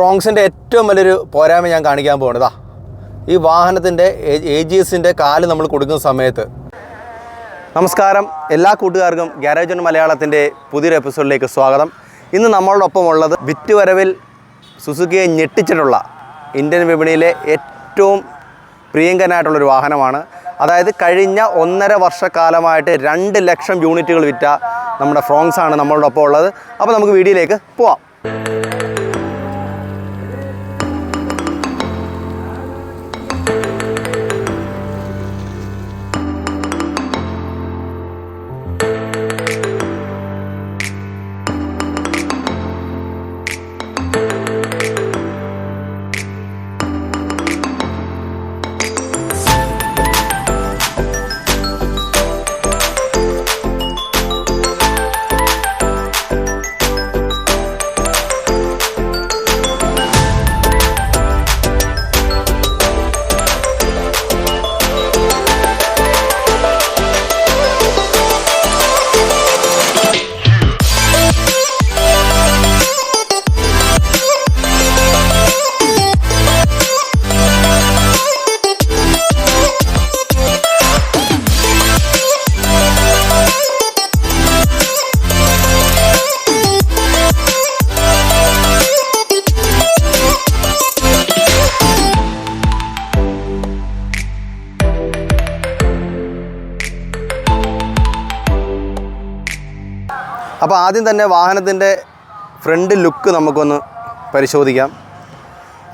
ഫ്രോങ്സിൻ്റെ ഏറ്റവും വലിയൊരു പോരായ്മ ഞാൻ കാണിക്കാൻ പോകുന്നതാ ഈ വാഹനത്തിൻ്റെ AGSൻ്റെ കാല് നമ്മൾ കൊടുക്കുന്ന സമയത്ത്. നമസ്കാരം, എല്ലാ കൂട്ടുകാർക്കും ഗാരേജ് ഓൺ മലയാളത്തിൻ്റെ പുതിയൊരു എപ്പിസോഡിലേക്ക് സ്വാഗതം. ഇന്ന് നമ്മളോടൊപ്പം ഉള്ളത് വിറ്റുവരവിൽ സുസുക്കിയെ ഞെട്ടിച്ചിട്ടുള്ള ഇന്ത്യൻ വിപണിയിലെ ഏറ്റവും പ്രിയങ്കരനായിട്ടുള്ളൊരു വാഹനമാണ്. അതായത് കഴിഞ്ഞ 1.5 വർഷക്കാലമായിട്ട് 2 ലക്ഷം യൂണിറ്റുകൾ വിറ്റ നമ്മുടെ ഫ്രോങ്സാണ് നമ്മളോടൊപ്പം ഉള്ളത്. അപ്പോൾ നമുക്ക് വീഡിയോയിലേക്ക് പോവാം. അപ്പോൾ ആദ്യം തന്നെ വാഹനത്തിൻ്റെ ഫ്രണ്ട് ലുക്ക് നമുക്കൊന്ന് പരിശോധിക്കാം.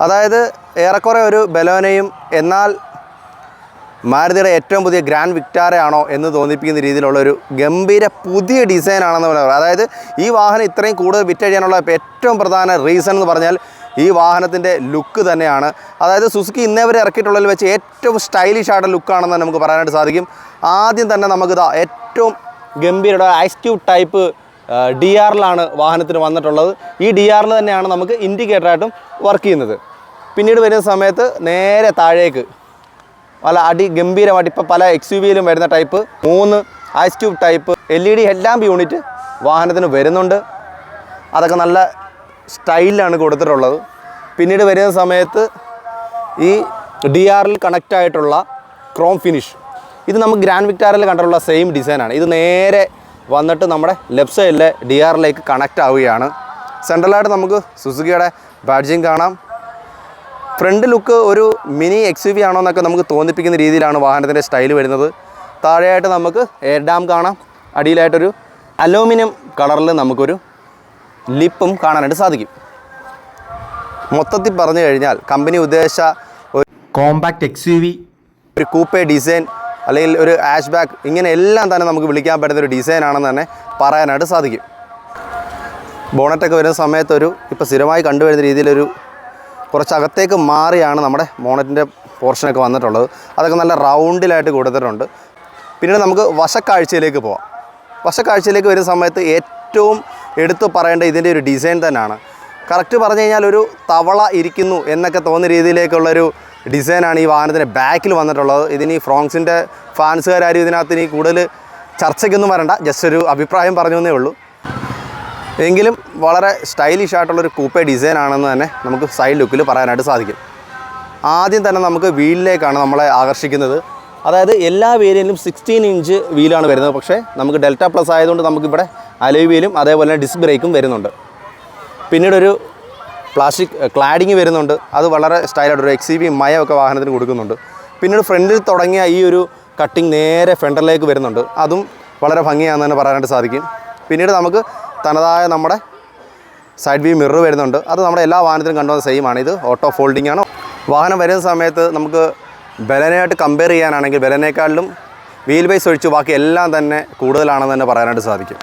അതായത് ഏറെക്കുറെ ഒരു ബലോനയും എന്നാൽ മാരുതിയുടെ ഏറ്റവും പുതിയ ഗ്രാൻഡ് വിക്ടാരയാണോ എന്ന് തോന്നിപ്പിക്കുന്ന രീതിയിലുള്ളൊരു ഗംഭീര പുതിയ ഡിസൈനാണെന്ന് പറയാം. അതായത് ഈ വാഹനം ഇത്രയും കൂടുതൽ വിറ്റഴിയാനുള്ള ഏറ്റവും പ്രധാന റീസൺ എന്ന് പറഞ്ഞാൽ ഈ വാഹനത്തിൻ്റെ ലുക്ക് തന്നെയാണ്. അതായത് സുസുക്കി ഇന്നേവരെ ഇറക്കിയിട്ടുള്ളതിൽ വെച്ച് ഏറ്റവും സ്റ്റൈലിഷ് ആയിട്ടുള്ള ലുക്കാണെന്ന് നമുക്ക് പറയാനായിട്ട് സാധിക്കും. ആദ്യം തന്നെ നമുക്കിതാ ഏറ്റവും ഗംഭീരയുടെ ഐസ് ടൈപ്പ് DRലാണ് വാഹനത്തിന് വന്നിട്ടുള്ളത്. ഈ DRൽ തന്നെയാണ് നമുക്ക് ഇൻഡിക്കേറ്ററായിട്ടും വർക്ക് ചെയ്യുന്നത്. പിന്നീട് വരുന്ന സമയത്ത് നേരെ താഴേക്ക് നല്ല ഗംഭീരമായിട്ട് ഇപ്പോൾ പല XUVയിലും വരുന്ന type 3 ice type LED headlamp unit വാഹനത്തിന് വരുന്നുണ്ട്. അതൊക്കെ നല്ല സ്റ്റൈലിലാണ് കൊടുത്തിട്ടുള്ളത്. പിന്നീട് വരുന്ന സമയത്ത് ഈ DRൽ കണക്റ്റ് ആയിട്ടുള്ള ക്രോം ഫിനിഷ്, ഇത് നമുക്ക് ഗ്രാൻഡ് വിക്ടാരയിൽ കണ്ടിട്ടുള്ള സെയിം ഡിസൈനാണ്. ഇത് നേരെ വന്നിട്ട് നമ്മുടെ ലെഫ്റ്റ് സൈഡിലെ DRലേക്ക് കണക്റ്റ് ആവുകയാണ്. സെൻട്രലായിട്ട് നമുക്ക് സുസുക്കിയുടെ ബാഡ്ജിങ് കാണാം. ഫ്രണ്ട് ലുക്ക് ഒരു മിനി XUV ആണോ എന്നൊക്കെ നമുക്ക് തോന്നിപ്പിക്കുന്ന രീതിയിലാണ് വാഹനത്തിൻ്റെ സ്റ്റൈൽ വരുന്നത്. താഴെയായിട്ട് നമുക്ക് എയർ ഡാം കാണാം. അടിയിലായിട്ടൊരു അലൂമിനിയം കളറിൽ നമുക്കൊരു ലിപ്പും കാണാനായിട്ട് സാധിക്കും. മൊത്തത്തിൽ പറഞ്ഞു കഴിഞ്ഞാൽ കമ്പനി ഉദ്ദേശിച്ച ഒരു കോമ്പാക്റ്റ് XUV, ഒരു കൂപ്പേ ഡിസൈൻ അല്ലെങ്കിൽ ഒരു ആഷ് ബാക്ക്, ഇങ്ങനെ എല്ലാം തന്നെ നമുക്ക് വിളിക്കാൻ പറ്റുന്ന ഒരു ഡിസൈനാണെന്ന് തന്നെ പറയാനായിട്ട് സാധിക്കും. ബോണറ്റൊക്കെ വരുന്ന സമയത്തൊരു ഇപ്പോൾ സ്ഥിരമായി കണ്ടുവരുന്ന രീതിയിലൊരു കുറച്ചകത്തേക്ക് മാറിയാണ് നമ്മുടെ ബോണറ്റിൻ്റെ പോർഷനൊക്കെ വന്നിട്ടുള്ളത്. അതൊക്കെ നല്ല റൗണ്ടിലായിട്ട് കൊടുത്തിട്ടുണ്ട്. പിന്നീട് നമുക്ക് വശക്കാഴ്ചയിലേക്ക് പോവാം. വശക്കാഴ്ചയിലേക്ക് വരുന്ന സമയത്ത് ഏറ്റവും എടുത്തു പറയേണ്ട ഇതിൻ്റെ ഒരു ഡിസൈൻ തന്നെയാണ്. കറക്റ്റ് പറഞ്ഞു കഴിഞ്ഞാൽ ഒരു തവള ഇരിക്കുന്നു എന്നൊക്കെ തോന്നുന്ന രീതിയിലേക്കുള്ളൊരു ഡിസൈനാണ് ഈ വാഹനത്തിൻ്റെ ബാക്കിൽ വന്നിട്ടുള്ളത്. ഇതിന് ഈ ഫ്രോങ്സിൻ്റെ ഫാൻസുകാരും ഇതിനകത്ത് ഇനി കൂടുതൽ ചർച്ചയ്ക്കൊന്നും വരണ്ട, ജസ്റ്റ് ഒരു അഭിപ്രായം പറഞ്ഞു എന്നേ ഉള്ളൂ. എങ്കിലും വളരെ സ്റ്റൈലിഷ് ആയിട്ടുള്ളൊരു കൂപ്പേ ഡിസൈനാണെന്ന് തന്നെ നമുക്ക് സൈഡ് ലുക്കിൽ പറയാനായിട്ട് സാധിക്കും. ആദ്യം തന്നെ നമുക്ക് വീലിലേക്കാണ് നമ്മളെ ആകർഷിക്കുന്നത്. അതായത് എല്ലാ വേരിയൻറ്റിലും 16 ഇഞ്ച് വീലാണ് വരുന്നത്. പക്ഷേ നമുക്ക് ഡെൽറ്റ പ്ലസ് ആയതുകൊണ്ട് നമുക്കിവിടെ അലോയ് വീലും അതേപോലെ തന്നെ ഡിസ്ക് ബ്രേക്കും വരുന്നുണ്ട്. പിന്നീടൊരു പ്ലാസ്റ്റിക് ക്ലാഡിങ് വരുന്നുണ്ട്. അത് വളരെ സ്റ്റൈലായിട്ടൊരു XUV മയമൊക്കെ വാഹനത്തിന് കൊടുക്കുന്നുണ്ട്. പിന്നീട് ഫ്രണ്ടിൽ തുടങ്ങിയ ഈ ഒരു കട്ടിങ് നേരെ ഫ്രണ്ടിലേക്ക് വരുന്നുണ്ട്. അതും വളരെ ഭംഗിയാണെന്ന് തന്നെ പറയാനായിട്ട് സാധിക്കും. പിന്നീട് നമുക്ക് തനതായ നമ്മുടെ സൈഡ് വ്യൂ മിറർ വരുന്നുണ്ട്. അത് നമ്മുടെ എല്ലാ വാഹനത്തിനും കണ്ടുവന്ന സെയിം ആണ്. ഇത് ഓട്ടോ ഫോൾഡിംഗ് ആണ്. വാഹനം വരുന്ന സമയത്ത് നമുക്ക് ബലനയായിട്ട് കമ്പയർ ചെയ്യാനാണെങ്കിൽ ബലനേക്കാളിലും വീൽ ബേസ് ഒഴിച്ച് ബാക്കി എല്ലാം തന്നെ കൂടുതലാണെന്ന് തന്നെ പറയാനായിട്ട് സാധിക്കും.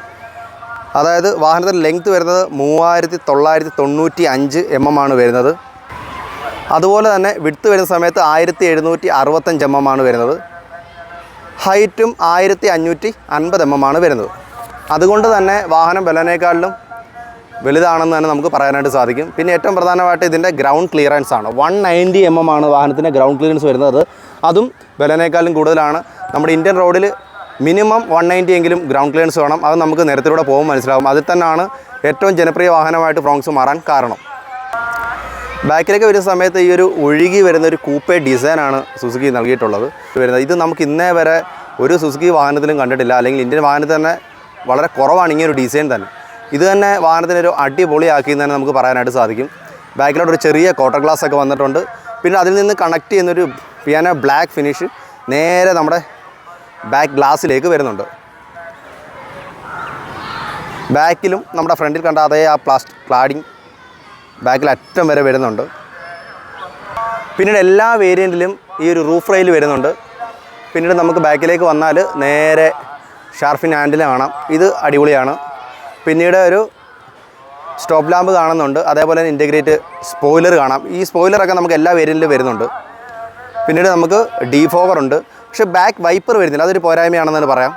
അതായത് വാഹനത്തിൻ്റെ ലെങ്ത്ത് വരുന്നത് 3995 mm ആണ് വരുന്നത്. അതുപോലെ തന്നെ വിഡ്ത്ത് വരുന്ന സമയത്ത് 1765 mm ആണ് വരുന്നത്. ഹൈറ്റും 1550 mm ആണ് വരുന്നത്. അതുകൊണ്ട് തന്നെ വാഹനം ബലനേക്കാളിലും വലുതാണെന്ന് തന്നെ നമുക്ക് പറയാനായിട്ട് സാധിക്കും. പിന്നെ ഏറ്റവും പ്രധാനമായിട്ട് ഇതിൻ്റെ ഗ്രൗണ്ട് ക്ലിയറൻസ് ആണ്. 190 mm ആണ് വാഹനത്തിൻ്റെ ഗ്രൗണ്ട് ക്ലിയറൻസ് വരുന്നത്. അതും ബലനേക്കാളും കൂടുതലാണ്. നമ്മുടെ ഇന്ത്യൻ റോഡിൽ മിനിമം 190 എങ്കിലും ഗ്രൗണ്ട് ക്ലിയറൻസ് വേണം. അത് നമുക്ക് നിരത്തിലൂടെ പോകുമ്പോൾ മനസ്സിലാവും. അതിൽ തന്നെയാണ് ഏറ്റവും ജനപ്രിയ വാഹനമായിട്ട് ഫ്രോങ്സ് മാറാൻ കാരണം. ബാക്കിലേക്ക് വരുന്ന സമയത്ത് ഈ ഒരു ഒഴുകി വരുന്ന ഒരു കൂപ്പേ ഡിസൈനാണ് സുസുക്കി നൽകിയിട്ടുള്ളത് വരുന്നത്. ഇത് നമുക്ക് ഇന്നേ വരെ ഒരു സുസുക്കി വാഹനത്തിലും കണ്ടിട്ടില്ല, അല്ലെങ്കിൽ ഇന്ത്യൻ വാഹനത്തിൽ തന്നെ വളരെ കുറവാണ് ഇങ്ങനൊരു ഡിസൈൻ തന്നെ. ഇത് തന്നെ വാഹനത്തിനൊരു അടിപൊളിയാക്കി എന്ന് തന്നെ നമുക്ക് പറയാനായിട്ട് സാധിക്കും. ബാക്കിലോട്ടൊരു ചെറിയ ക്വാർട്ടർ ഗ്ലാസ് ഒക്കെ വന്നിട്ടുണ്ട്. പിന്നെ അതിൽ നിന്ന് കണക്ട് ചെയ്യുന്നൊരു പിയാനോ ബ്ലാക്ക് ഫിനിഷ് നേരെ നമ്മുടെ ബാക്ക് ഗ്ലാസ്സിലേക്ക് വരുന്നുണ്ട്. ബാക്കിലും നമ്മുടെ ഫ്രണ്ടിൽ കണ്ട അതേ ആ പ്ലാസ്റ്റിക് ക്ലാഡിങ് ബാക്കിൽ അറ്റം വരെ വരുന്നുണ്ട്. പിന്നീട് എല്ലാ വേരിയൻറ്റിലും ഈ ഒരു റൂഫ് റെയിൽ വരുന്നുണ്ട്. പിന്നീട് നമുക്ക് ബാക്കിലേക്ക് വന്നാൽ നേരെ ഷാർഫിൻ ഹാൻഡിൽ കാണാം. ഇത് അടിപൊളിയാണ്. പിന്നീട് ഒരു സ്റ്റോപ്പ് ലാമ്പ് കാണുന്നുണ്ട്. അതേപോലെ തന്നെ ഇൻറ്റഗ്രേറ്റ് സ്പോയിലർ കാണാം. ഈ സ്പോയിലറൊക്കെ നമുക്ക് എല്ലാ വേരിയൻറ്റിലും വരുന്നുണ്ട്. പിന്നീട് നമുക്ക് ഡീഫോഗർ ഉണ്ട്. പക്ഷേ ബാക്ക് വൈപ്പർ വരുന്നില്ല, അതൊരു പോരായ്മയാണെന്ന് തന്നെ പറയാം.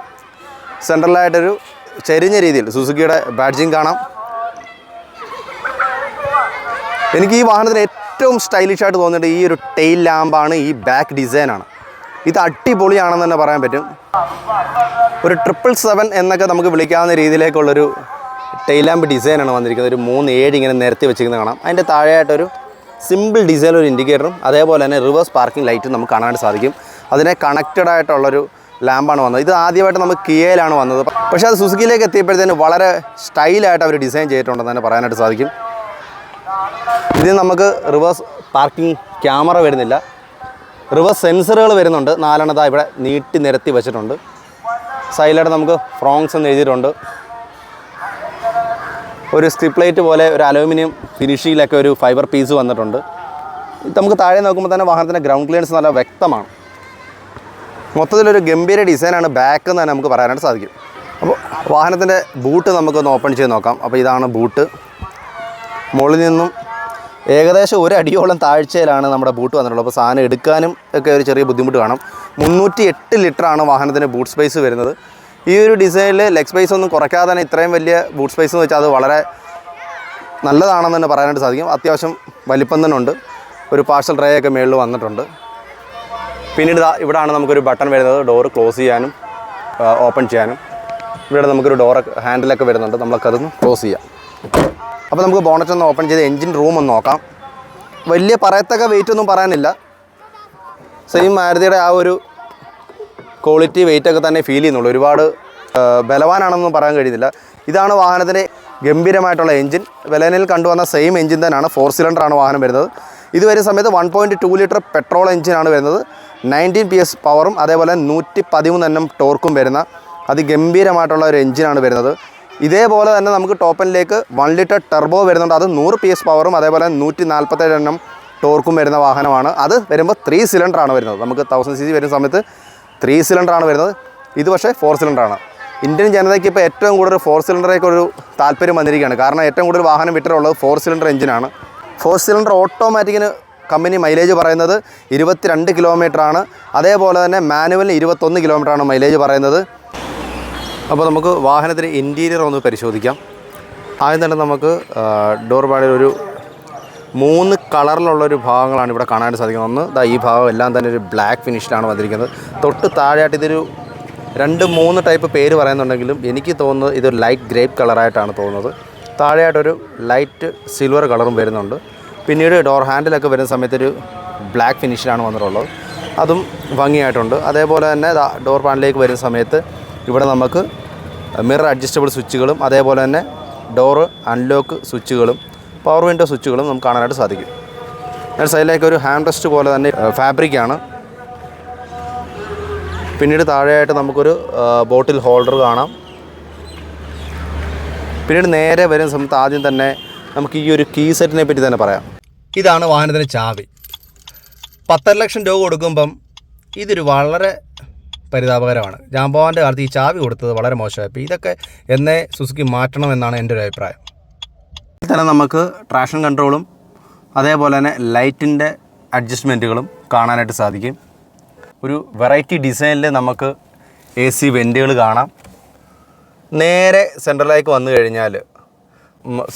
സെൻട്രലായിട്ടൊരു ചെരിഞ്ഞ രീതിയിൽ സുസുക്കിയുടെ ബാഡ്ജിങ് കാണാം. എനിക്ക് ഈ വാഹനത്തിന് ഏറ്റവും സ്റ്റൈലിഷ് ആയിട്ട് തോന്നിയിട്ട് ഈ ഒരു ടെയിൽ ലാമ്പാണ്, ഈ ബാക്ക് ഡിസൈനാണ്. ഇത് അടിപൊളിയാണെന്ന് തന്നെ പറയാൻ പറ്റും. ഒരു 777 എന്നൊക്കെ നമുക്ക് വിളിക്കാവുന്ന രീതിയിലേക്കുള്ളൊരു ടെയിൽ ലാമ്പ് ഡിസൈനാണ് വന്നിരിക്കുന്നത്. ഒരു 3-7 ഇങ്ങനെ നിരത്തി വെച്ചിരിക്കുന്നത് കാണാം. അതിൻ്റെ താഴെയായിട്ടൊരു സിമ്പിൾ ഡിസൈൻ ഒരു ഇൻഡിക്കേറ്ററും അതേപോലെ തന്നെ റിവേഴ്സ് പാർക്കിംഗ് ലൈറ്റും നമുക്ക് കാണാൻ സാധിക്കും. അതിനെ കണക്റ്റഡ് ആയിട്ടുള്ളൊരു ലാമ്പാണ് വന്നത്. ഇത് ആദ്യമായിട്ട് നമുക്ക് കിയയിലാണ് വന്നത്. പക്ഷേ അത് സുസുക്കിയിലേക്ക് എത്തിയപ്പോഴത്തേന് വളരെ സ്റ്റൈലായിട്ട് അവർ ഡിസൈൻ ചെയ്തിട്ടുണ്ടെന്ന് തന്നെ പറയാനായിട്ട് സാധിക്കും. ഇതിന് നമുക്ക് റിവേഴ്സ് പാർക്കിംഗ് ക്യാമറ വരുന്നില്ല. റിവേഴ്സ് സെൻസറുകൾ വരുന്നുണ്ട്. 4 ഇവിടെ നീട്ടി നിരത്തി വെച്ചിട്ടുണ്ട്. സൈഡിലായിട്ട് നമുക്ക് ഫ്രോങ്സ് എന്ന് എഴുതിയിട്ടുണ്ട്. ഒരു സ്ട്രിപ്പ് ലൈറ്റ് പോലെ ഒരു അലൂമിനിയം ഫിനിഷിങ്ങിലൊക്കെ ഒരു ഫൈബർ പീസ് വന്നിട്ടുണ്ട്. ഇത് നമുക്ക് താഴെ നോക്കുമ്പോൾ തന്നെ വാഹനത്തിൻ്റെ ഗ്രൗണ്ട് ക്ലിയറൻസ് നല്ല വ്യക്തമാണ്. മൊത്തത്തിലൊരു ഗംഭീര ഡിസൈനാണ് ബാക്ക് എന്ന് തന്നെ നമുക്ക് പറയാനായിട്ട് സാധിക്കും. അപ്പോൾ വാഹനത്തിൻ്റെ ബൂട്ട് നമുക്കൊന്ന് ഓപ്പൺ ചെയ്ത് നോക്കാം. അപ്പോൾ ഇതാണ് ബൂട്ട്. മുകളിൽ നിന്നും ഏകദേശം 1 അടിയോളം താഴ്ചയിലാണ് നമ്മുടെ ബൂട്ട് വന്നിട്ടുള്ളത്. അപ്പോൾ സാധനം എടുക്കാനും ഒക്കെ ഒരു ചെറിയ ബുദ്ധിമുട്ട് കാണും. 308 ലിറ്ററാണ് വാഹനത്തിന് ബൂട്ട് സ്പേസ് വരുന്നത്. ഈ ഒരു ഡിസൈനിൽ ലെഗ് സ്പേസ് ഒന്നും കുറയ്ക്കാതെ തന്നെ ഇത്രയും വലിയ ബൂട്ട് സ്പേസ് എന്ന് വെച്ചാൽ അത് വളരെ നല്ലതാണെന്ന് തന്നെ പറയാനായിട്ട് സാധിക്കും. അത്യാവശ്യം വലിപ്പം തന്നെ ഉണ്ട്. ഒരു പാർസൽ ട്രേ ഒക്കെ മുകളിൽ വന്നിട്ടുണ്ട്. പിന്നീട് ഇവിടെയാണ് നമുക്കൊരു ബട്ടൺ വരുന്നത്, ഡോറ് ക്ലോസ് ചെയ്യാനും ഓപ്പൺ ചെയ്യാനും. ഇവിടെ നമുക്കൊരു ഡോറ് ഹാൻഡിലൊക്കെ വരുന്നുണ്ട്, നമുക്കതൊന്ന് ക്ലോസ് ചെയ്യാം. അപ്പോൾ നമുക്ക് ബോണറ്റ് ഒന്ന് ഓപ്പൺ ചെയ്ത് എൻജിൻ റൂം ഒന്ന് നോക്കാം. വലിയ പറയത്തക്ക വെയിറ്റ് ഒന്നും പറയാനില്ല. സെയിം മാരുതിയുടെ ആ ഒരു ക്വാളിറ്റി വെയിറ്റൊക്കെ തന്നെ ഫീൽ ചെയ്യുന്നുള്ളൂ. ഒരുപാട് ബലവാനാണെന്നൊന്നും പറയാൻ കഴിയുന്നില്ല. ഇതാണ് വാഹനത്തിൻ്റെ ഗംഭീരമായിട്ടുള്ള എൻജിൻ. ബലേനയിൽ കണ്ടുവന്ന സെയിം എൻജിൻ തന്നെയാണ്. 4 സിലിണ്ടറാണ് വാഹനം വരുന്നത്. ഇത് വരുന്ന സമയത്ത് 1.2 ലിറ്റർ പെട്രോൾ എൻജിനാണ് വരുന്നത്. 19 PS പവറും അതേപോലെ 113 Nm ടോർക്കും വരുന്ന അതിഗംഭീരമായിട്ടുള്ള ഒരു എൻജിനാണ് വരുന്നത്. ഇതേപോലെ തന്നെ നമുക്ക് ടോപ്പനിലേക്ക് 1 ലിറ്റർ ടെർബോ വരുന്നുണ്ട്. അത് 100 PS പവറും അതേപോലെ 147 Nm ടോർക്കും വരുന്ന വാഹനമാണ്. അത് വരുമ്പോൾ 3 സിലിണ്ടറാണ് വരുന്നത്. നമുക്ക് 1000 cc വരുന്ന സമയത്ത് 3 സിലിണ്ടറാണ് വരുന്നത്. ഇത് പക്ഷേ 4 സിലിണ്ടറാണ്. ഇന്ത്യൻ ജനതയ്ക്ക് ഇപ്പോൾ ഏറ്റവും കൂടുതൽ 4 സിലിണ്ടറേക്ക് ഒരു താല്പര്യം വന്നിരിക്കുകയാണ്. കാരണം ഏറ്റവും കൂടുതൽ വാഹനം വിട്ടിട്ടുള്ളത് 4 സിലിണ്ടർ എഞ്ചിനാണ്. 4 സിലിണ്ടർ ഓട്ടോമാറ്റിക്കിന് കമ്പനി മൈലേജ് പറയുന്നത് 22 കിലോമീറ്ററാണ്. അതേപോലെ തന്നെ മാനുവലിന് 21 കിലോമീറ്ററാണ് മൈലേജ് പറയുന്നത്. അപ്പോൾ നമുക്ക് വാഹനത്തിൻ്റെ ഇൻറ്റീരിയർ ഒന്ന് പരിശോധിക്കാം. ആദ്യം തന്നെ നമുക്ക് ഡോർ പാഡിൽ ഒരു 3 കളറിലുള്ളൊരു ഭാഗങ്ങളാണ് ഇവിടെ കാണാൻ സാധിക്കുന്നത്. ഒന്ന് ഈ ഭാഗം എല്ലാം തന്നെ ഒരു ബ്ലാക്ക് ഫിനിഷിലാണ് വന്നിരിക്കുന്നത്. തൊട്ട് താഴെയായിട്ട് ഇതൊരു 2-3 ടൈപ്പ് പേര് പറയുന്നുണ്ടെങ്കിലും എനിക്ക് തോന്നുന്നത് ഇതൊരു ലൈറ്റ് ഗ്രേപ്പ് കളറായിട്ടാണ് തോന്നുന്നത്. താഴെയായിട്ടൊരു ലൈറ്റ് സിൽവർ കളറും വരുന്നുണ്ട്. പിന്നീട് ഡോർ ഹാൻഡിലൊക്കെ വരുന്ന സമയത്തൊരു ബ്ലാക്ക് ഫിനിഷിലാണ് വന്നിട്ടുള്ളത്. അതും ഭംഗിയായിട്ടുണ്ട്. അതേപോലെ തന്നെ ഡോർ പാനിലേക്ക് വരുന്ന സമയത്ത് ഇവിടെ നമുക്ക് മിറർ അഡ്ജസ്റ്റബിൾ സ്വിച്ചുകളും അതേപോലെ തന്നെ ഡോറ് അൺലോക്ക് സ്വിച്ചുകളും പവർ വിൻഡോ സ്വിച്ചുകളും നമുക്ക് കാണാനായിട്ട് സാധിക്കും. സൈഡിലേക്ക് ഒരു ഹാൻഡ് റെസ്റ്റ് പോലെ തന്നെ ഫാബ്രിക്കാണ്. പിന്നീട് താഴെയായിട്ട് നമുക്കൊരു ബോട്ടിൽ ഹോൾഡർ കാണാം. പിന്നീട് നേരെ വരുന്ന സമയത്ത് ആദ്യം തന്നെ നമുക്ക് ഈ ഒരു കീ സെറ്റിനെ പറ്റി തന്നെ പറയാം. ഇതാണ് വാഹനത്തിൻ്റെ ചാവി. 10 ലക്ഷം രൂപ കൊടുക്കുമ്പം ഇതൊരു വളരെ പരിതാപകരമാണ്. ജാംബവാൻ്റെ കാലത്ത് ഈ ചാവി കൊടുത്തത് വളരെ മോശമായി. ഇതൊക്കെ എന്നേ സുസുക്കി മാറ്റണമെന്നാണ് എൻ്റെ ഒരു അഭിപ്രായം. ഇതിൽ തന്നെ നമുക്ക് ട്രാക്ഷൻ കൺട്രോളും അതേപോലെ തന്നെ ലൈറ്റിൻ്റെ അഡ്ജസ്റ്റ്മെൻറ്റുകളും കാണാനായിട്ട് സാധിക്കും. ഒരു വെറൈറ്റി ഡിസൈനിൽ നമുക്ക് AC വെൻറ്റുകൾ കാണാം. നേരെ സെൻട്രലിലേക്ക് വന്നു കഴിഞ്ഞാൽ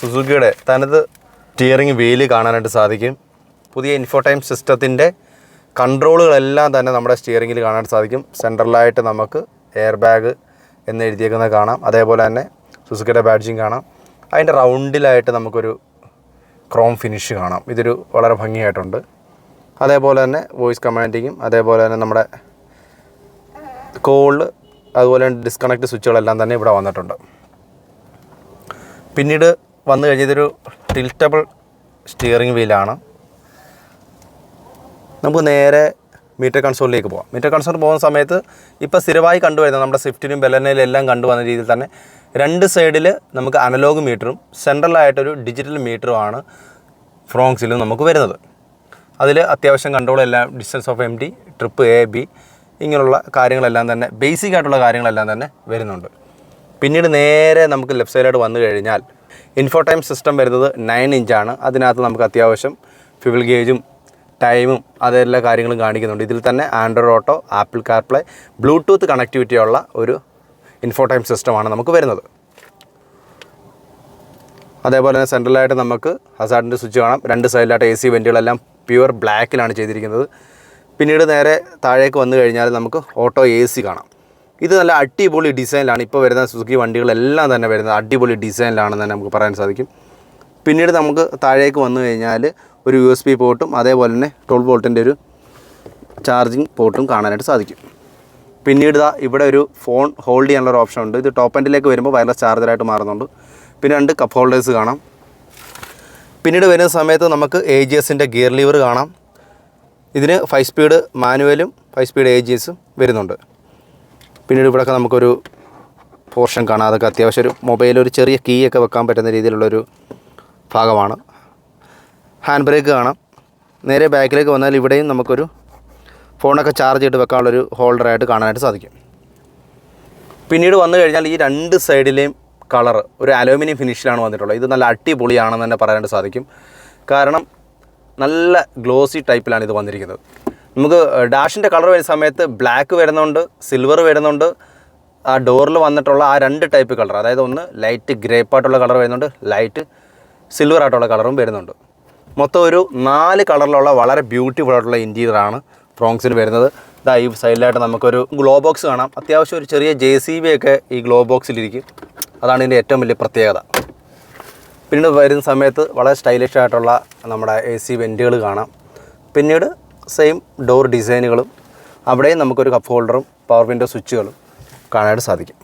സുസുക്കിയുടെ തനത് സ്റ്റിയറിംഗ് വീല് കാണാനായിട്ട് സാധിക്കും. പുതിയ ഇൻഫോടൈം സിസ്റ്റത്തിൻ്റെ കൺട്രോളുകളെല്ലാം തന്നെ നമ്മുടെ സ്റ്റിയറിംഗിൽ കാണാൻ സാധിക്കും. സെൻട്രലായിട്ട് നമുക്ക് എയർ ബാഗ് എന്ന് എഴുതിയേക്കുന്നത് കാണാം. അതേപോലെ തന്നെ സുസുക്കിയുടെ ബാഡ്ജിങ് കാണാം. അതിൻ്റെ റൗണ്ടിലായിട്ട് നമുക്കൊരു ക്രോം ഫിനിഷ് കാണാം. ഇതൊരു വളരെ ഭംഗിയായിട്ടുണ്ട്. അതേപോലെ തന്നെ വോയിസ് കമാൻഡിങ്ങും അതേപോലെ തന്നെ നമ്മുടെ കോള് അതുപോലെ ഡിസ്കണക്ട് സ്വിച്ചുകളെല്ലാം തന്നെ ഇവിടെ വന്നിട്ടുണ്ട്. പിന്നീട് വന്നു കഴിഞ്ഞാൽ ഇതൊരു ടിൽറ്റബിൾ സ്റ്റിയറിംഗ് വീലാണ്. നമുക്ക് നേരെ മീറ്റർ കൺസോളിലേക്ക് പോകാം. മീറ്റർ കൺസോൾ പോകുന്ന സമയത്ത് ഇപ്പോൾ സ്ഥിരമായി കണ്ടുവരുന്നത് നമ്മുടെ സ്വിഫ്റ്റിനും ബെലനയിലും എല്ലാം കണ്ടുവന്ന രീതിയിൽ തന്നെ 2 സൈഡിൽ നമുക്ക് അനലോഗ് മീറ്ററും സെൻട്രലായിട്ടൊരു ഡിജിറ്റൽ മീറ്ററുമാണ് ഫ്രോങ്സിലും നമുക്ക് വരുന്നത്. അതിൽ അത്യാവശ്യം കൺട്രോളെല്ലാം distance of M T, trip A B ഇങ്ങനെയുള്ള കാര്യങ്ങളെല്ലാം തന്നെ ബേസിക് ആയിട്ടുള്ള കാര്യങ്ങളെല്ലാം തന്നെ വരുന്നുണ്ട്. പിന്നീട് നേരെ നമുക്ക് ലെഫ്റ്റ് സൈഡിലോട്ട് വന്നു കഴിഞ്ഞാൽ ഇൻഫോടൈം സിസ്റ്റം വരുന്നത് 9 ഇഞ്ചാണ്. അതിനകത്ത് നമുക്ക് അത്യാവശ്യം ഫ്യൂവൽ ഗേജും ടൈമും അതെല്ലാ കാര്യങ്ങളും കാണിക്കുന്നുണ്ട്. ഇതിൽ തന്നെ Android auto, Apple CarPlay, Bluetooth കണക്ടിവിറ്റിയുള്ള ഒരു ഇൻഫോടൈം സിസ്റ്റമാണ് നമുക്ക് വരുന്നത്. അതേപോലെ തന്നെ സെൻട്രലായിട്ട് നമുക്ക് ഹസാർഡിൻ്റെ സ്വിച്ച് കാണാം. 2 സൈഡിലായിട്ട് AC വെൻറ്റുകളെല്ലാം പ്യുവർ ബ്ലാക്കിലാണ് ചെയ്തിരിക്കുന്നത്. പിന്നീട് നേരെ താഴേക്ക് വന്നു കഴിഞ്ഞാൽ നമുക്ക് ഓട്ടോ AC കാണാം. ഇത് നല്ല അടിപൊളി ഡിസൈനിലാണ് ഇപ്പോൾ വരുന്ന സുസുക്കി വണ്ടികളെല്ലാം തന്നെ വരുന്നത്. അടിപൊളി ഡിസൈനിലാണെന്ന് തന്നെ നമുക്ക് പറയാൻ സാധിക്കും. പിന്നീട് നമുക്ക് താഴേക്ക് വന്നു കഴിഞ്ഞാൽ ഒരു USB പോർട്ടും അതേപോലെ തന്നെ 12 വോൾട്ടിൻ്റെ ഒരു ചാർജിങ് പോർട്ടും കാണാനായിട്ട് സാധിക്കും. പിന്നീട് ഇവിടെ ഒരു ഫോൺ ഹോൾഡ് ചെയ്യാനുള്ളൊരു ഓപ്ഷൻ ഉണ്ട്. ഇത് ടോപ്പ് എൻഡിലേക്ക് വരുമ്പോൾ വയർലെസ് ചാർജറായിട്ട് മാറുന്നുണ്ട്. പിന്നെ 2 കപ്പ് ഹോൾഡേഴ്സ് കാണാം. പിന്നീട് വരുന്ന സമയത്ത് നമുക്ക് AGSൻ്റെ ഗിയർ ലീവർ കാണാം. ഇതിന് 5 സ്പീഡ് മാനുവലും 5 സ്പീഡ് AGSും വരുന്നുണ്ട്. പിന്നീട് ഇവിടെയൊക്കെ നമുക്കൊരു പോർഷൻ കാണാം. അതൊക്കെ അത്യാവശ്യം ഒരു മൊബൈൽ ഒരു ചെറിയ കീ ഒക്കെ വെക്കാൻ പറ്റുന്ന രീതിയിലുള്ളൊരു ഭാഗമാണ്. ഹാൻഡ് ബ്രേക്ക് കാണാം. നേരെ ബാക്കിലേക്ക് വന്നാൽ ഇവിടെയും നമുക്കൊരു ഫോണൊക്കെ ചാർജ് ചെയ്ത് വെക്കാനുള്ളൊരു ഹോൾഡറായിട്ട് കാണാനായിട്ട് സാധിക്കും. പിന്നീട് വന്നു കഴിഞ്ഞാൽ ഈ 2 സൈഡിലെയും കളർ ഒരു അലൂമിനിയം ഫിനിഷിലാണ് വന്നിട്ടുള്ളത്. ഇത് നല്ല അടിപൊളിയാണെന്ന് തന്നെ പറയാനായിട്ട് സാധിക്കും. കാരണം നല്ല ഗ്ലോസി ടൈപ്പിലാണ് ഇത് വന്നിരിക്കുന്നത്. നമുക്ക് ഡാഷിൻ്റെ കളർ വരുന്ന സമയത്ത് ബ്ലാക്ക് വരുന്നുണ്ട്, സിൽവർ വരുന്നുണ്ട്. ആ ഡോറിൽ വന്നിട്ടുള്ള ആ 2 ടൈപ്പ് കളർ, അതായത് ഒന്ന് ലൈറ്റ് ഗ്രേപ്പായിട്ടുള്ള കളർ വരുന്നുണ്ട്, ലൈറ്റ് സിൽവർ ആയിട്ടുള്ള കളറും വരുന്നുണ്ട്. മൊത്തം ഒരു 4 കളറിലുള്ള വളരെ ബ്യൂട്ടിഫുൾ ആയിട്ടുള്ള ഇൻറ്റീരിയറാണ് ഫ്രോങ്സിന് വരുന്നത്. ഇതാ ഈ സൈഡിലായിട്ട് നമുക്കൊരു ഗ്ലോ ബോക്സ് കാണാം. അത്യാവശ്യം ഒരു ചെറിയ JCB ഒക്കെ ഈ ഗ്ലോ ബോക്സിലിരിക്കും. അതാണ് ഇതിൻ്റെ ഏറ്റവും വലിയ പ്രത്യേകത. പിന്നീട് വരുന്ന സമയത്ത് വളരെ സ്റ്റൈലിഷ് ആയിട്ടുള്ള നമ്മുടെ AC വെൻറ്റുകൾ കാണാം. പിന്നീട് സെയിം ഡോർ ഡിസൈനുകളും അവിടെയും നമുക്കൊരു കപ്പ് ഹോൾഡറും പവർ വിൻഡോ സ്വിച്ചുകളും കാണാനായിട്ട് സാധിക്കും.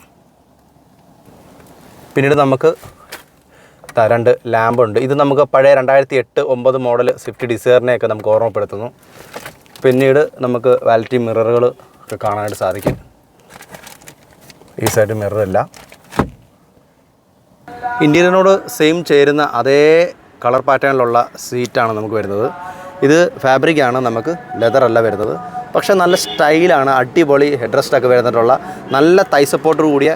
പിന്നീട് നമുക്ക് 2 ലാമ്പുണ്ട്. ഇത് നമുക്ക് പഴയ 2008-9 മോഡൽ സ്വിഫ്റ്റ് ഡിസയറിനെയൊക്കെ നമുക്ക് ഓർമ്മപ്പെടുത്തുന്നു. പിന്നീട് നമുക്ക് വാലിറ്റി മിററുകൾ ഒക്കെ കാണാനായിട്ട് സാധിക്കും. ഈ സൈഡ് മിററില്ല. ഇൻറ്റീരിയറിനോട് സെയിം ചേരുന്ന അതേ കളർ പാറ്റേണിലുള്ള സീറ്റാണ് നമുക്ക് വരുന്നത്. ഇത് ഫാബ്രിക്കാണ്, നമുക്ക് ലെതറല്ല വരുന്നത്. പക്ഷേ നല്ല സ്റ്റൈലാണ്, അടിപൊളി ഹെഡ് റെസ്റ്റൊക്കെ വരുന്നിട്ടുള്ള നല്ല തൈ സപ്പോർട്ടർ കൂടിയ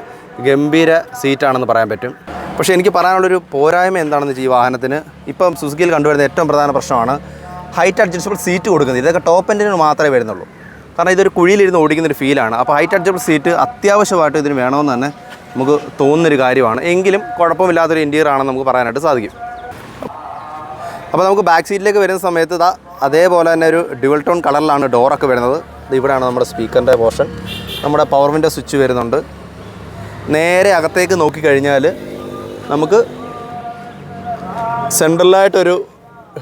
ഗംഭീര സീറ്റാണെന്ന് പറയാൻ പറ്റും. പക്ഷേ എനിക്ക് പറയാനുള്ളൊരു പോരായ്മ എന്താണെന്ന് വെച്ചാൽ ഈ വാഹനത്തിന് ഇപ്പം സുസുക്കിയിൽ കണ്ടുവരുന്ന ഏറ്റവും പ്രധാന പ്രശ്നമാണ് ഹൈറ്റ് അഡ്ജസ്റ്റബിൾ സീറ്റ് കൊടുക്കുന്നത്. ഇതൊക്കെ ടോപ്പ് എൻഡിന് മാത്രമേ വരുന്നുള്ളൂ. കാരണം ഇതൊരു കുഴിയിലിരുന്ന് ഓടിക്കുന്നൊരു ഫീലാണ്. അപ്പോൾ ഹൈറ്റ് അഡ്ജസ്റ്റബിൾ സീറ്റ് അത്യാവശ്യമായിട്ട് ഇതിന് വേണമെന്ന് തന്നെ നമുക്ക് തോന്നുന്നൊരു കാര്യമാണ്. എങ്കിലും കുഴപ്പമില്ലാത്തൊരു ഇൻറ്റീരിയർ ആണെന്ന് നമുക്ക് പറയാനായിട്ട് സാധിക്കും. അപ്പോൾ നമുക്ക് ബാക്ക് സീറ്റിലേക്ക് വരുന്ന സമയത്ത് അതേപോലെ തന്നെ ഒരു ഡ്യുവൽ ടോൺ കളറിലാണ് ഡോറൊക്കെ വരുന്നത്. ഇവിടെയാണ് നമ്മുടെ സ്പീക്കറിൻ്റെ പോർഷൻ. നമ്മുടെ പവർ വിൻഡോ സ്വിച്ച് വരുന്നുണ്ട്. നേരെ അകത്തേക്ക് നോക്കിക്കഴിഞ്ഞാൽ നമുക്ക് സെൻട്രലായിട്ടൊരു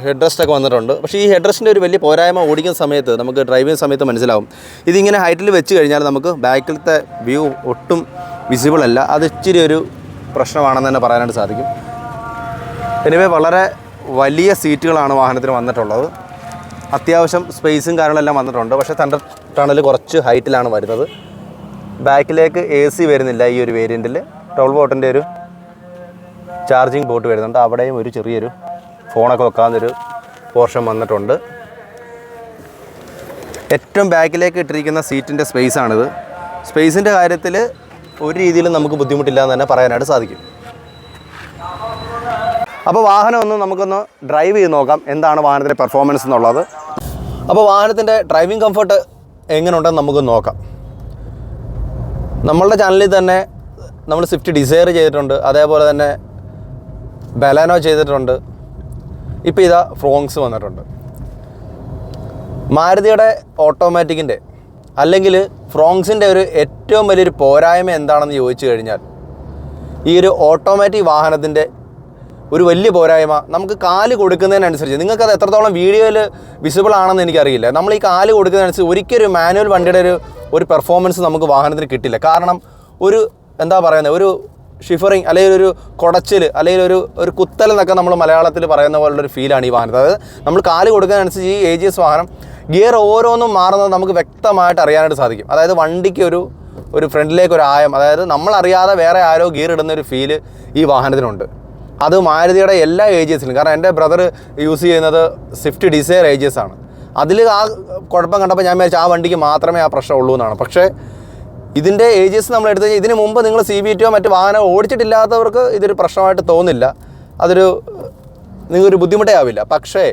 ഹെഡ് റെസ്റ്റൊക്കെ വന്നിട്ടുണ്ട്. പക്ഷേ ഈ ഹെഡ് റെസ്റ്റിൻ്റെ ഒരു വലിയ പോരായ്മ ഓടിക്കുന്ന സമയത്ത് നമുക്ക് ഡ്രൈവ് ചെയ്യുന്ന സമയത്ത് മനസ്സിലാവും. ഇതിങ്ങനെ ഹൈറ്റിൽ വെച്ച് കഴിഞ്ഞാൽ നമുക്ക് ബാക്കിലത്തെ വ്യൂ ഒട്ടും വിസിബിൾ അല്ല. അത് ഇച്ചിരി ഒരു പ്രശ്നമാണെന്ന് തന്നെ പറയാനായിട്ട് സാധിക്കും. എനിവേ വളരെ വലിയ സീറ്റുകളാണ് വാഹനത്തിന് വന്നിട്ടുള്ളത്. അത്യാവശ്യം സ്പേസും കാര്യങ്ങളെല്ലാം വന്നിട്ടുണ്ട്. പക്ഷേ സെൻട്രൽ ടണൽ കുറച്ച് ഹൈറ്റിലാണ് വരുന്നത്. ബാക്കിലേക്ക് AC വരുന്നില്ല ഈ ഒരു വേരിയൻറ്റിൽ. 12 വോട്ടിൻ്റെ ഒരു ചാർജിങ് പോർട്ട് വരുന്നുണ്ട്. അവിടെയും ഒരു ചെറിയൊരു ഫോണൊക്കെ വെക്കാവുന്നൊരു പോർഷൻ വന്നിട്ടുണ്ട്. ഏറ്റവും ബാക്കിലേക്ക് ഇട്ടിരിക്കുന്ന സീറ്റിൻ്റെ സ്പേസാണിത്. സ്പേസിൻ്റെ കാര്യത്തിൽ ഒരു രീതിയിലും നമുക്ക് ബുദ്ധിമുട്ടില്ല എന്ന് തന്നെ പറയാനായിട്ട് സാധിക്കും. അപ്പോൾ വാഹനം നമുക്കൊന്ന് ഡ്രൈവ് ചെയ്ത് നോക്കാം എന്താണ് വാഹനത്തിൻ്റെ പെർഫോമൻസ് എന്നുള്ളത്. അപ്പോൾ വാഹനത്തിൻ്റെ ഡ്രൈവിംഗ് കംഫർട്ട് എങ്ങനെയുണ്ടെന്ന് നമുക്ക് നോക്കാം. നമ്മളുടെ ചാനലിൽ തന്നെ നമ്മൾ സ്വിഫ്റ്റ് ഡിസയർ ചെയ്തിട്ടുണ്ട്, അതേപോലെ തന്നെ ബലാനോ ചെയ്തിട്ടുണ്ട്. ഇപ്പോൾ ഇതാ ഫ്രോങ്സ് വന്നിട്ടുണ്ട്. മാരുതിയുടെ ഓട്ടോമാറ്റിക്കിൻ്റെ അല്ലെങ്കിൽ ഫ്രോങ്സിൻ്റെ ഒരു ഏറ്റവും വലിയൊരു പോരായ്മ എന്താണെന്ന് ചോദിച്ചു കഴിഞ്ഞാൽ ഈ ഒരു ഓട്ടോമാറ്റിക് വാഹനത്തിൻ്റെ ഒരു വലിയ പോരായ്മ നമുക്ക് കാല് കൊടുക്കുന്നതിനനുസരിച്ച്, നിങ്ങൾക്കത് എത്രത്തോളം വീഡിയോയിൽ വിസിബിൾ ആണെന്ന് എനിക്കറിയില്ല, നമ്മൾ ഈ കാല് കൊടുക്കുന്നതിനനുസരിച്ച് ഒരിക്കലും മാനുവൽ വണ്ടിയുടെ ഒരു പെർഫോമൻസ് നമുക്ക് വാഹനത്തിന് കിട്ടില്ല. കാരണം എന്താ പറയുന്നത്, ഒരു ഷിഫറിങ് അല്ലെങ്കിൽ ഒരു കുടച്ചിൽ അല്ലെങ്കിൽ ഒരു കുത്തൽ എന്നൊക്കെ നമ്മൾ മലയാളത്തിൽ പറയുന്ന പോലുള്ളൊരു ഫീലാണ് ഈ വാഹനത്തിൽ. അതായത് നമ്മൾ കാല് കൊടുക്കുന്നതിനനുസരിച്ച് ഈ AGS വാഹനം ഗിയർ ഓരോന്നും മാറുന്നത് നമുക്ക് വ്യക്തമായിട്ട് അറിയാനായിട്ട് സാധിക്കും. അതായത് വണ്ടിക്ക് ഒരു ഫ്രണ്ടിലേക്ക് ഒരു ആയം, അതായത് നമ്മളറിയാതെ വേറെ ആരോ ഗിയർ ഇടുന്ന ഒരു ഫീല് ഈ വാഹനത്തിനുണ്ട്. അത് മാരുതിയുടെ എല്ലാ AGSലും, കാരണം എൻ്റെ ബ്രദർ യൂസ് ചെയ്യുന്നത് സ്വിഫ്റ്റ് ഡിസയർ AGS ആണ്. അതിൽ ആ കുഴപ്പം കണ്ടപ്പോൾ ഞാൻ വിചാരിച്ചു ആ വണ്ടിക്ക് മാത്രമേ ആ പ്രശ്നം ഉള്ളൂ എന്നാണ്. പക്ഷേ ഇതിൻ്റെ AGS നമ്മൾ എടുത്ത് കഴിഞ്ഞാൽ ഇതിന് മുമ്പ് നിങ്ങൾ CVT മറ്റ് വാഹനം ഓടിച്ചിട്ടില്ലാത്തവർക്ക് ഇതൊരു പ്രശ്നമായിട്ട് തോന്നില്ല, നിങ്ങൾക്കൊരു ബുദ്ധിമുട്ടേ ആവില്ല. പക്ഷേ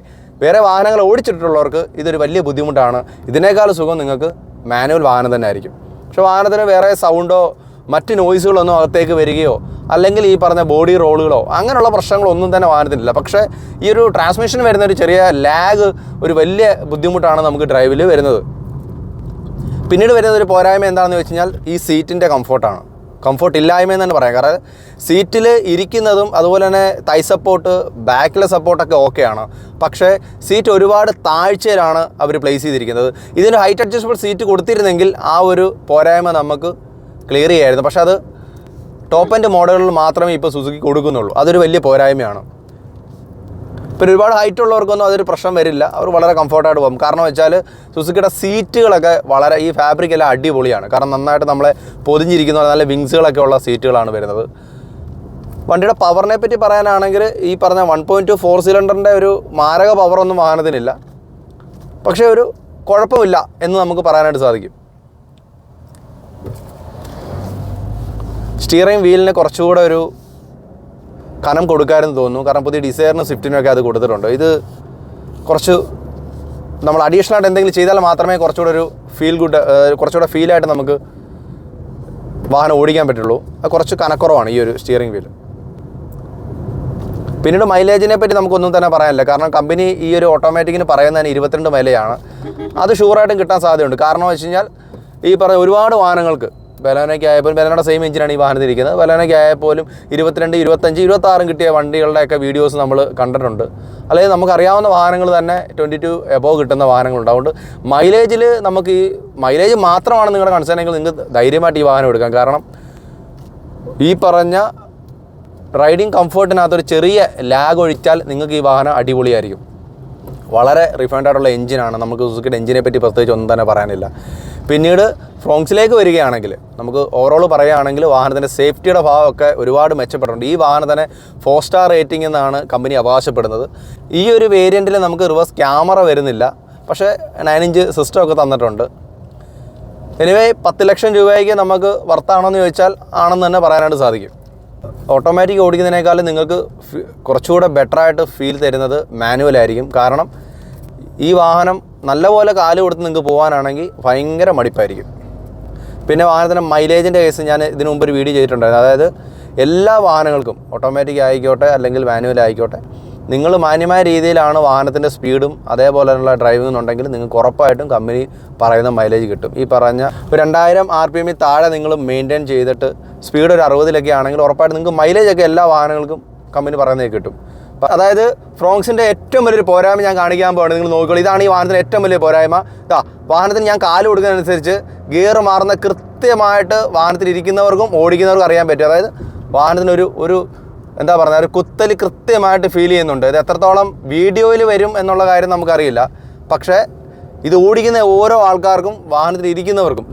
വേറെ വാഹനങ്ങൾ ഓടിച്ചിട്ടുള്ളവർക്ക് ഇതൊരു വലിയ ബുദ്ധിമുട്ടാണ്. ഇതിനേക്കാൾ സുഖം നിങ്ങൾക്ക് മാനുവൽ വാഹനം തന്നെ ആയിരിക്കും. പക്ഷേ വാഹനത്തിന് വേറെ സൗണ്ടോ മറ്റ് നോയ്സുകളൊന്നും അകത്തേക്ക് വരികയോ അല്ലെങ്കിൽ ഈ പറഞ്ഞ ബോഡി റോളുകളോ അങ്ങനെയുള്ള പ്രശ്നങ്ങളൊന്നും തന്നെ വാഹനത്തിനില്ല. പക്ഷേ ഈ ഒരു ട്രാൻസ്മിഷൻ വരുന്ന ഒരു ചെറിയ ലാഗ് ഒരു വലിയ ബുദ്ധിമുട്ടാണ് നമുക്ക് ഡ്രൈവിൽ വരുന്നത്. പിന്നീട് വരുന്നൊരു പോരായ്മ എന്താണെന്ന് വെച്ച് കഴിഞ്ഞാൽ ഈ സീറ്റിൻ്റെ കംഫോർട്ടാണ്. കംഫോർട്ട് ഇല്ലായ്മയെന്ന് തന്നെ പറയാം. കാരണം സീറ്റിൽ ഇരിക്കുന്നതും അതുപോലെ തന്നെ തൈ സപ്പോർട്ട്, ബാക്കിലെ സപ്പോർട്ടൊക്കെ ഓക്കെയാണ്. പക്ഷേ സീറ്റ് ഒരുപാട് താഴ്ചയിലാണ് അവർ പ്ലേസ് ചെയ്തിരിക്കുന്നത്. ഇതിന് ഹൈറ്റ് അഡ്ജസ്റ്റബിൾ സീറ്റ് കൊടുത്തിരുന്നെങ്കിൽ ആ ഒരു പോരായ്മ നമുക്ക് ക്ലിയർ ചെയ്യായിരുന്നു. പക്ഷേ അത് ടോപ്പ് എൻഡ് മോഡലുകളിൽ മാത്രമേ ഇപ്പോൾ സുസുക്കി കൊടുക്കുന്നുള്ളൂ. അതൊരു വലിയ പോരായ്മയാണ്. ഇപ്പോൾ ഒരുപാട് ഹൈറ്റ് ഉള്ളവർക്കൊന്നും അതൊരു പ്രശ്നം വരില്ല, അവർ വളരെ കംഫർട്ടായിട്ട് പോകും. കാരണം വെച്ചാൽ സുസുക്കിയുടെ സീറ്റുകളൊക്കെ ഈ ഫാബ്രിക് എല്ലാം അടിപൊളിയാണ്. കാരണം നന്നായിട്ട് നമ്മളെ പൊതിഞ്ഞിരിക്കുന്ന നല്ല വിങ്സുകളൊക്കെ ഉള്ള സീറ്റുകളാണ് വരുന്നത്. വണ്ടിയുടെ പവറിനെ പറ്റി പറയാനാണെങ്കിൽ ഈ പറഞ്ഞ 1.2 4 സിലിണ്ടറിൻ്റെ ഒരു മാരക പവറൊന്നും വാഹനത്തിനില്ല. പക്ഷേ ഒരു കുഴപ്പമില്ല എന്ന് നമുക്ക് പറയാനായിട്ട് സാധിക്കും. സ്റ്റിയറിംഗ് വീലിന് കുറച്ചുകൂടെ ഒരു കനം കൊടുക്കാമെന്ന് തോന്നുന്നു. കാരണം പുതിയ ഡിസയറിനും സ്വിഫ്റ്റിനൊക്കെ അത് കൊടുത്തിട്ടുണ്ട്. ഇത് കുറച്ച് നമ്മൾ അഡീഷണലായിട്ട് എന്തെങ്കിലും ചെയ്താൽ മാത്രമേ കുറച്ചുകൂടെ ഒരു കുറച്ചുകൂടെ ഫീലായിട്ട് നമുക്ക് വാഹനം ഓടിക്കാൻ പറ്റുള്ളൂ. അത് കുറച്ച് കനക്കുറവാണ് ഈ ഒരു സ്റ്റിയറിംഗ് വീൽ. പിന്നീട് മൈലേജിനെ പറ്റി നമുക്കൊന്നും തന്നെ പറയാനില്ല. കാരണം കമ്പനി ഈ ഒരു ഓട്ടോമാറ്റിക്കിന് പറയുന്നതിന് 22 മൈലേജാണ്. അത് ഷുവറായിട്ടും കിട്ടാൻ സാധ്യതയുണ്ട്. കാരണം വെച്ച് കഴിഞ്ഞാൽ ഈ പറഞ്ഞ ഒരുപാട് വാഹനങ്ങൾക്ക് ബലോനയ്ക്കായപ്പോലും, ബലോനയുടെ സെയിം എഞ്ചിനാണ് ഈ വാഹനത്തിൽ ഇരിക്കുന്നത്, ബലോനയ്ക്കായപ്പോലും 22, 25, 26 കിട്ടിയ വണ്ടികളുടെയൊക്കെ വീഡിയോസ് നമ്മൾ കണ്ടിട്ടുണ്ട്. അല്ലെങ്കിൽ നമുക്കറിയാവുന്ന വാഹനങ്ങൾ തന്നെ 22 എബോവ് കിട്ടുന്ന വാഹനങ്ങളുണ്ട്. അതുകൊണ്ട് മൈലേജിൽ നമുക്ക് ഈ മൈലേജ് മാത്രമാണ് നിങ്ങളുടെ കൺസേൺ എങ്കിൽ നിങ്ങൾക്ക് ധൈര്യമായിട്ട് ഈ വാഹനം എടുക്കാം. കാരണം ഈ പറഞ്ഞ റൈഡിങ് കംഫർട്ടിനകത്തൊരു ചെറിയ ലാഗ് ഒഴിച്ചാൽ നിങ്ങൾക്ക് ഈ വാഹനം അടിപൊളിയായിരിക്കും. വളരെ റിഫൈൻഡ് ആയിട്ടുള്ള എഞ്ചിനാണ്. നമുക്ക് സുസുക്കിയുടെ എഞ്ചിനെ പറ്റി പ്രത്യേകിച്ച് ഒന്നും തന്നെ പറയാനില്ല. പിന്നീട് ഫ്രോങ്സിലേക്ക് വരികയാണെങ്കിൽ നമുക്ക് ഓവറോൾ പറയുകയാണെങ്കിൽ വാഹനത്തിൻ്റെ സേഫ്റ്റിയുടെ ഭാഗമൊക്കെ ഒരുപാട് മെച്ചപ്പെട്ടിട്ടുണ്ട്. ഈ വാഹനത്തിന് 4 സ്റ്റാർ റേറ്റിംഗ് എന്നാണ് കമ്പനി അവകാശപ്പെടുന്നത്. ഈ ഒരു വേരിയൻറ്റിൽ നമുക്ക് റിവേഴ്സ് ക്യാമറ വരുന്നില്ല, പക്ഷേ 9 ഇഞ്ച് സിസ്റ്റം ഒക്കെ തന്നിട്ടുണ്ട്. എനിവേ 10 ലക്ഷം രൂപയ്ക്ക് നമുക്ക് വർത്താണോ എന്ന് ചോദിച്ചാൽ ആണെന്ന് തന്നെ പറയാനായിട്ട് സാധിക്കും. ഓട്ടോമാറ്റിക് ഓടിക്കുന്നതിനേക്കാളും നിങ്ങൾക്ക് കുറച്ചുകൂടെ ബെറ്ററായിട്ട് ഫീൽ തരുന്നത് മാനുവലായിരിക്കും. കാരണം ഈ വാഹനം നല്ലപോലെ കാല് കൊടുത്ത് നിങ്ങൾക്ക് പോകാനാണെങ്കിൽ ഭയങ്കര മടിപ്പായിരിക്കും. പിന്നെ വാഹനത്തിൻ്റെ മൈലേജിൻ്റെ കേസ് ഞാൻ ഇതിനു മുമ്പ് ഒരു വീഡിയോ ചെയ്തിട്ടുണ്ടായിരുന്നു. അതായത് എല്ലാ വാഹനങ്ങൾക്കും ഓട്ടോമാറ്റിക് ആയിക്കോട്ടെ അല്ലെങ്കിൽ മാനുവൽ ആയിക്കോട്ടെ, നിങ്ങൾ മാന്യമായ രീതിയിലാണ് വാഹനത്തിൻ്റെ സ്പീഡും അതേപോലെയുള്ള ഡ്രൈവിംഗ് എന്നുണ്ടെങ്കിൽ നിങ്ങൾക്ക് ഉറപ്പായിട്ടും കമ്പനി പറയുന്ന മൈലേജ് കിട്ടും. ഈ പറഞ്ഞ 2000 RPM താഴെ നിങ്ങൾ മെയിൻറ്റെയിൻ ചെയ്തിട്ട് സ്പീഡ് ഒരു 60 ആണെങ്കിൽ ഉറപ്പായിട്ടും നിങ്ങൾക്ക് മൈലേജൊക്കെ എല്ലാ വാഹനങ്ങൾക്കും കമ്പനി പറയുന്നത് കിട്ടും. അതായത് ഫ്രോങ്സിൻ്റെ ഏറ്റവും വലിയൊരു പോരായ്മ ഞാൻ കാണിക്കാൻ പോകുന്നത്, നിങ്ങൾ നോക്കിക്കോളൂ. ഇതാണ് ഈ വാഹനത്തിൻ്റെ ഏറ്റവും വലിയ പോരായ്മ. വാഹനത്തിന് ഞാൻ കാല് കൊടുക്കുന്നതനുസരിച്ച് ഗിയർ മാറുന്ന കൃത്യമായിട്ട് വാഹനത്തിൽ ഇരിക്കുന്നവർക്കും ഓടിക്കുന്നവർക്കും അറിയാൻ പറ്റും. അതായത് വാഹനത്തിന് ഒരു എന്താ പറയുക, ഒരു കുത്തൽ കൃത്യമായിട്ട് ഫീൽ ചെയ്യുന്നുണ്ട്. ഇത് എത്രത്തോളം വീഡിയോയിൽ വരും എന്നുള്ള കാര്യം നമുക്കറിയില്ല. പക്ഷേ ഇത് ഓടിക്കുന്ന ഓരോ ആൾക്കാർക്കും വാഹനത്തിൽ ഇരിക്കുന്നവർക്കും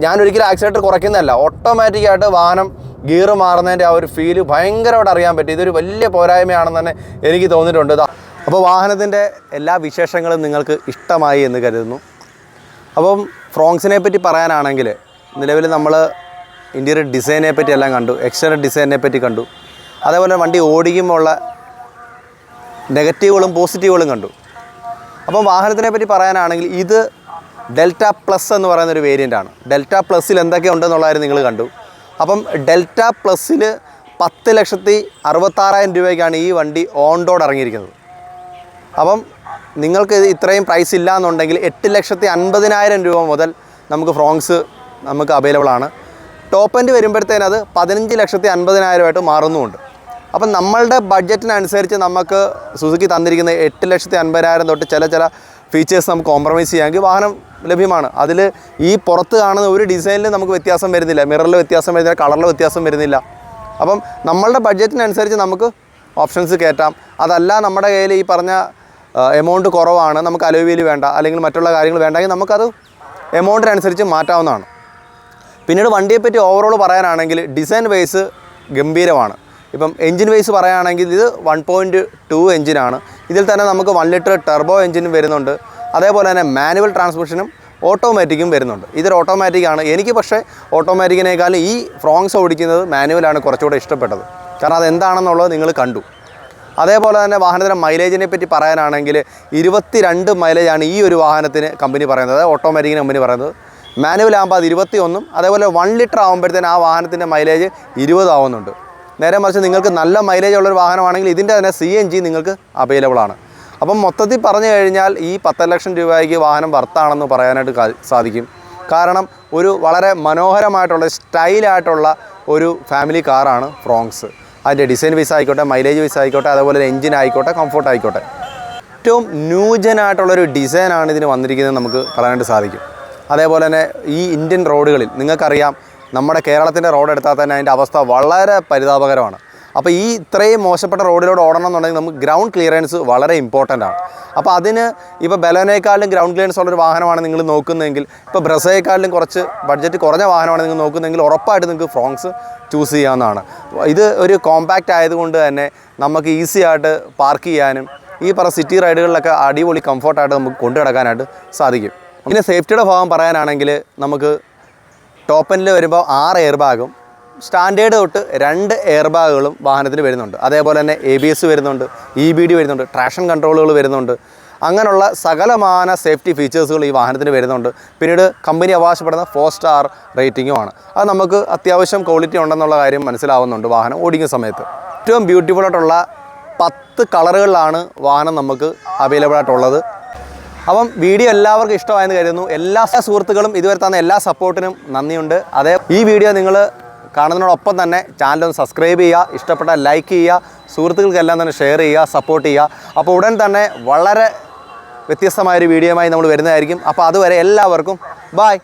ഞാനൊരിക്കലും ആക്സിലേറ്റർ കുറയ്ക്കുന്നതല്ല, ഓട്ടോമാറ്റിക്കായിട്ട് വാഹനം ഗിയർ മാറുന്നതിൻ്റെ ആ ഒരു ഫീല് ഭയങ്കരമായിട്ട് അറിയാൻ പറ്റും. ഇതൊരു വലിയ പോരായ്മയാണെന്ന് തന്നെ എനിക്ക് തോന്നിയിട്ടുണ്ട്. അപ്പോൾ വാഹനത്തിൻ്റെ എല്ലാ വിശേഷങ്ങളും നിങ്ങൾക്ക് ഇഷ്ടമായി എന്ന് കരുതുന്നു. അപ്പം ഫ്രോങ്സിനെ പറ്റി പറയാനാണെങ്കിൽ നിലവിൽ നമ്മൾ ഇൻറ്റീരിയർ ഡിസൈനെ പറ്റി എല്ലാം കണ്ടു, എക്സ്റ്റേണൽ ഡിസൈനെ പറ്റി കണ്ടു, അതേപോലെ വണ്ടി ഓടിക്കുമ്പോൾ ഉള്ള നെഗറ്റീവുകളും പോസിറ്റീവുകളും കണ്ടു. അപ്പം വാഹനത്തിനെ പറ്റി പറയാനാണെങ്കിൽ ഇത് ഡെൽറ്റ പ്ലസ് എന്ന് പറയുന്നൊരു വേരിയൻ്റാണ്. ഡെൽറ്റ പ്ലസ്സിൽ എന്തൊക്കെ ഉണ്ടെന്നുള്ളതായിരുന്നു നിങ്ങൾ കണ്ടു. അപ്പം ഡെൽറ്റ പ്ലസ്സിൽ 10,66,000 രൂപയ്ക്കാണ് ഈ വണ്ടി ഓൺ റോഡ് ഇറങ്ങിയിരിക്കുന്നത്. അപ്പം നിങ്ങൾക്ക് ഇത്രയും പ്രൈസ് ഇല്ല എന്നുണ്ടെങ്കിൽ 8,50,000 രൂപ മുതൽ നമുക്ക് ഫ്രോങ്സ് നമുക്ക് അവൈലബിൾ ആണ്. ടോപ്പ് എൻഡ് വരുമ്പോഴത്തേനത് 15,50,000 മാറുന്നുമുണ്ട്. അപ്പം നമ്മളുടെ ബഡ്ജറ്റിനനുസരിച്ച് നമുക്ക് സുസുക്കി തന്നിരിക്കുന്ന 8,50,000 തൊട്ട് ചില ഫീച്ചേഴ്സ് നമുക്ക് കോംപ്രമൈസ് ചെയ്യാമെങ്കിൽ വാഹനം ലഭ്യമാണ്. അതിൽ ഈ പുറത്ത് കാണുന്ന ഒരു ഡിസൈനിൽ നമുക്ക് വ്യത്യാസം വരുന്നില്ല, മിററിൽ വ്യത്യാസം വരുന്നില്ല, കളറിൽ വ്യത്യാസം വരുന്നില്ല. അപ്പം നമ്മളുടെ ബഡ്ജറ്റിനനുസരിച്ച് നമുക്ക് ഓപ്ഷൻസ് കയറ്റാം. അതല്ല നമ്മുടെ കയ്യിൽ ഈ പറഞ്ഞ എമൗണ്ട് കുറവാണ്, നമുക്ക് അലോയ് വീൽ വേണ്ട അല്ലെങ്കിൽ മറ്റുള്ള കാര്യങ്ങൾ വേണ്ടെങ്കിൽ നമുക്കത് എമൗണ്ടിനനുസരിച്ച് മാറ്റാവുന്നതാണ്. പിന്നീട് വണ്ടിയെപ്പറ്റി ഓവറോൾ പറയാനാണെങ്കിൽ ഡിസൈൻ വൈസ് ഗംഭീരമാണ്. ഇപ്പം എൻജിൻ വൈസ് പറയുകയാണെങ്കിൽ ഇത് 1.2 എൻജിനാണ്. ഇതിൽ തന്നെ നമുക്ക് 1 ലിറ്റർ ടെർബോ എൻജിനും വരുന്നുണ്ട്. അതേപോലെ തന്നെ മാനുവൽ ട്രാൻസ്മിഷനും ഓട്ടോമാറ്റിക്കും വരുന്നുണ്ട്. ഇതൊരു ഓട്ടോമാറ്റിക്കാണ്. എനിക്ക് പക്ഷേ ഓട്ടോമാറ്റിക്കിനേക്കാളും ഈ ഫ്രോങ്സ് ഓടിക്കുന്നത് മാനുവലാണ് കുറച്ചുകൂടെ ഇഷ്ടപ്പെട്ടത്. കാരണം അതെന്താണെന്നുള്ളത് നിങ്ങൾ കണ്ടു. അതേപോലെ തന്നെ വാഹനത്തിൻ്റെ മൈലേജിനെ പറ്റി പറയാനാണെങ്കിൽ 22 മൈലേജാണ് ഈ ഒരു വാഹനത്തിന് കമ്പനി പറയുന്നത്, അതായത് ഓട്ടോമാറ്റിക്കിന് കമ്പനി പറയുന്നത്. മാനുവൽ ആകുമ്പോൾ അത് 21, അതേപോലെ 1 ലിറ്റർ ആകുമ്പോഴത്തേന് ആ വാഹനത്തിൻ്റെ മൈലേജ് 20 ആവുന്നുണ്ട്. നേരെ മറിച്ച് നിങ്ങൾക്ക് നല്ല മൈലേജ് ഉള്ളൊരു വാഹനമാണെങ്കിൽ ഇതിൻ്റെ തന്നെ CNG നിങ്ങൾക്ക് അവൈലബിൾ ആണ്. അപ്പം മൊത്തത്തിൽ പറഞ്ഞു കഴിഞ്ഞാൽ ഈ 10 ലക്ഷം രൂപയ്ക്ക് വാഹനം വർത്താണെന്ന് പറയാനായിട്ട് സാധിക്കും. കാരണം ഒരു വളരെ മനോഹരമായിട്ടുള്ള സ്റ്റൈലായിട്ടുള്ള ഒരു ഫാമിലി കാറാണ് ഫ്രോങ്സ്. അതിൻ്റെ ഡിസൈൻ വൈസ് ആയിക്കോട്ടെ, മൈലേജ് വൈസ് ആയിക്കോട്ടെ, അതേപോലെ എൻജിൻ ആയിക്കോട്ടെ, കംഫോർട്ട് ആയിക്കോട്ടെ, ഏറ്റവും ന്യൂജനായിട്ടുള്ളൊരു ഡിസൈനാണ് ഇതിന് വന്നിരിക്കുന്നത് നമുക്ക് പറയാനായിട്ട് സാധിക്കും. അതേപോലെ തന്നെ ഈ ഇന്ത്യൻ റോഡുകളിൽ നിങ്ങൾക്കറിയാം, നമ്മുടെ കേരളത്തിൻ്റെ റോഡ് എടുത്താൽ തന്നെ അതിൻ്റെ അവസ്ഥ വളരെ പരിതാപകരമാണ്. അപ്പോൾ ഈ ഇത്രയും മോശപ്പെട്ട റോഡിലൂടെ ഓടണം എന്നുണ്ടെങ്കിൽ നമുക്ക് ഗ്രൗണ്ട് ക്ലിയറൻസ് വളരെ ഇമ്പോർട്ടൻ്റ് ആണ്. അപ്പോൾ അതിന് ഇപ്പോൾ ബലോനേക്കാളിലും ഗ്രൗണ്ട് ക്ലിയറൻസ് ഉള്ളൊരു വാഹനമാണ് നിങ്ങൾ നോക്കുന്നതെങ്കിൽ, ഇപ്പോൾ ബ്രസയേക്കാളിലും കുറച്ച് ബഡ്ജറ്റ് കുറഞ്ഞ വാഹനമാണ് നിങ്ങൾ നോക്കുന്നതെങ്കിൽ ഉറപ്പായിട്ട് നിങ്ങൾക്ക് ഫ്രോങ്സ് ചൂസ് ചെയ്യാവുന്നതാണ്. ഇത് ഒരു കോമ്പാക്റ്റ് ആയതുകൊണ്ട് തന്നെ നമുക്ക് ഈസി ആയിട്ട് പാർക്ക് ചെയ്യാനും ഈ പറഞ്ഞ സിറ്റി റൈഡുകളിലൊക്കെ അടിപൊളി കംഫോർട്ടായിട്ട് നമുക്ക് കൊണ്ടു കിടക്കാനായിട്ട് സാധിക്കും. പിന്നെ സേഫ്റ്റിയുടെ ഭാഗം പറയാനാണെങ്കിൽ നമുക്ക് ടോപ്പ് എൻഡിൽ വരുമ്പോൾ 6 എയർ ബാഗും സ്റ്റാൻഡേർഡ് തൊട്ട് 2 എയർ ബാഗുകളും വാഹനത്തിൽ വരുന്നുണ്ട്. അതേപോലെ തന്നെ ABS വരുന്നുണ്ട്, EBD വരുന്നുണ്ട്, ട്രാക്ഷൻ കൺട്രോളുകൾ വരുന്നുണ്ട്. അങ്ങനെയുള്ള സകലമാന സേഫ്റ്റി ഫീച്ചേഴ്സുകൾ ഈ വാഹനത്തിന് വരുന്നുണ്ട്. പിന്നീട് കമ്പനി അവകാശപ്പെടുന്ന 4 സ്റ്റാർ റേറ്റിങ്ങുമാണ്. അത് നമുക്ക് അത്യാവശ്യം ക്വാളിറ്റി ഉണ്ടെന്നുള്ള കാര്യം മനസ്സിലാവുന്നുണ്ട് വാഹനം ഓടിക്കുന്ന സമയത്ത്. ഏറ്റവും ബ്യൂട്ടിഫുൾ ആയിട്ടുള്ള 10 കളറുകളിലാണ് വാഹനം നമുക്ക് അവൈലബിൾ ആയിട്ടുള്ളത്. അപ്പം വീഡിയോ എല്ലാവർക്കും ഇഷ്ടമായെന്ന് കരുതുന്നു. എല്ലാ സുഹൃത്തുക്കളും ഇതുവരെ തന്ന എല്ലാ സപ്പോർട്ടിനും നന്ദിയുണ്ട്. ഈ വീഡിയോ നിങ്ങൾ കാണുന്നതിനോടൊപ്പം തന്നെ ചാനലൊന്ന് സബ്സ്ക്രൈബ് ചെയ്യുക, ഇഷ്ടപ്പെട്ട ലൈക്ക് ചെയ്യുക, സുഹൃത്തുക്കൾക്കെല്ലാം തന്നെ ഷെയർ ചെയ്യുക, സപ്പോർട്ട് ചെയ്യുക. അപ്പോൾ ഉടൻ തന്നെ വളരെ വ്യത്യസ്തമായൊരു വീഡിയോയുമായി നമ്മൾ വരുന്നതായിരിക്കും. അപ്പോൾ അതുവരെ എല്ലാവർക്കും ബൈ.